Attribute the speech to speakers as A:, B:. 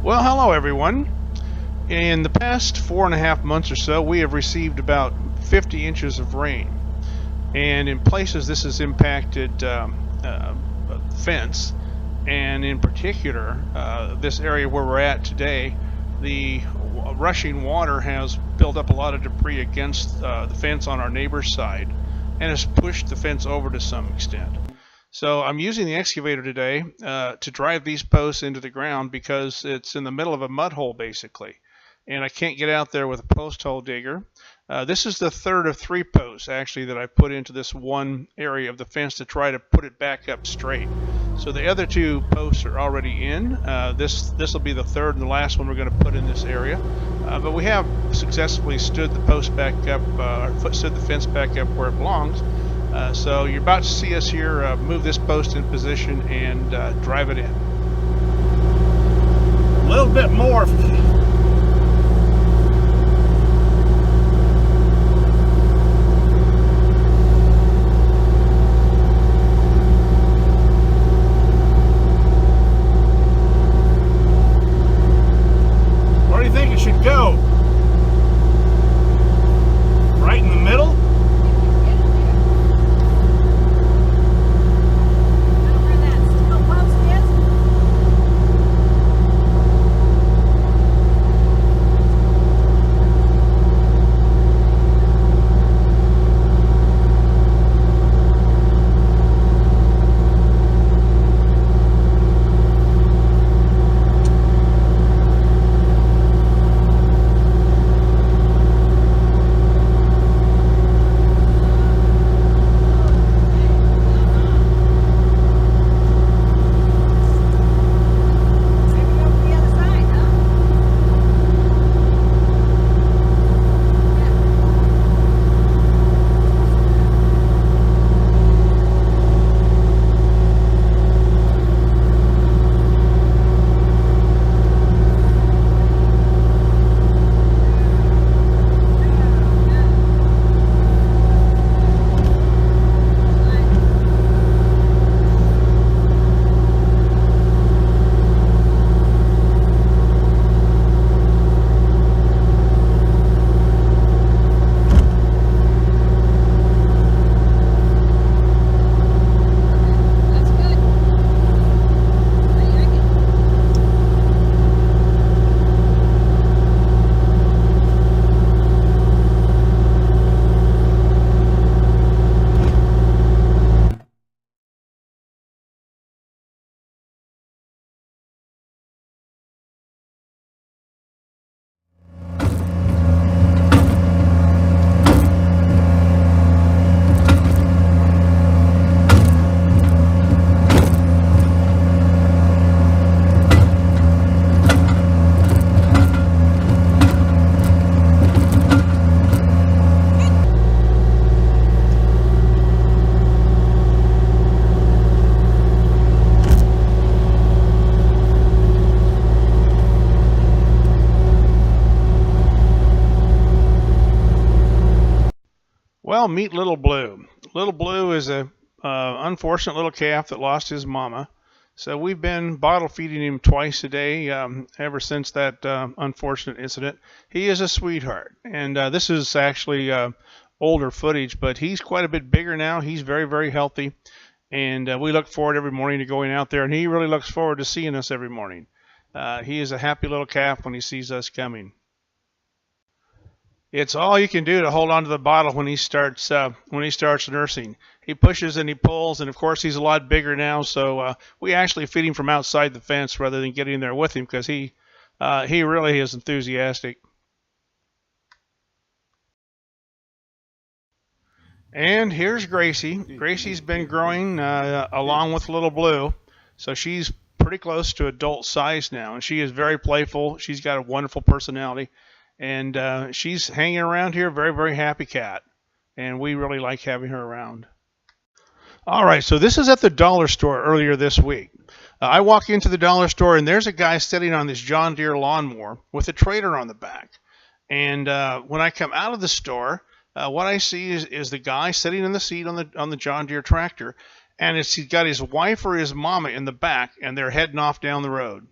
A: Well, hello everyone. In the past 4.5 months or so, we have received about 50 inches of rain. And in places, this has impacted fence. And in particular, this area where we're at today, the rushing water has built up a lot of debris against the fence on our neighbor's side and has pushed the fence over to some extent. So I'm using the excavator today to drive these posts into the ground because it's in the middle of a mud hole basically, and I can't get out there with a post hole digger. This is the third of 3 posts actually that I put into this one area of the fence to try to put it back up straight. So the other 2 posts are already in. This will be the third and the last one we're going to put in this area. But we have successfully stood the post back up, stood the fence back up where it belongs. So you're about to see us here move this post in position and drive it in. A little bit more. Where do you think it should go? Right in the middle? Well, meet Little Blue. Little Blue is a unfortunate little calf that lost his mama. So we've been bottle feeding him twice a day ever since that unfortunate incident. He is a sweetheart, and this is actually older footage, but he's quite a bit bigger now. He's very, very healthy, and we look forward every morning to going out there, and he really looks forward to seeing us every morning. He is a happy little calf when he sees us coming. It's all you can do to hold on to the bottle when he starts nursing. He pushes and he pulls, and of course he's a lot bigger now, so we actually feed him from outside the fence rather than getting there with him because he really is enthusiastic. And here's Gracie. Gracie's been growing along with Little Blue, so she's pretty close to adult size now, and she is very playful. She's got a wonderful personality. And she's hanging around here, very, very happy cat. And we really like having her around. All right, so this is at the dollar store earlier this week. I walk into the dollar store, and there's a guy sitting on this John Deere lawnmower with a trailer on the back. And when I come out of the store, what I see is the guy sitting in the seat on the John Deere tractor, and he's got his wife or his mama in the back, and they're heading off down the road.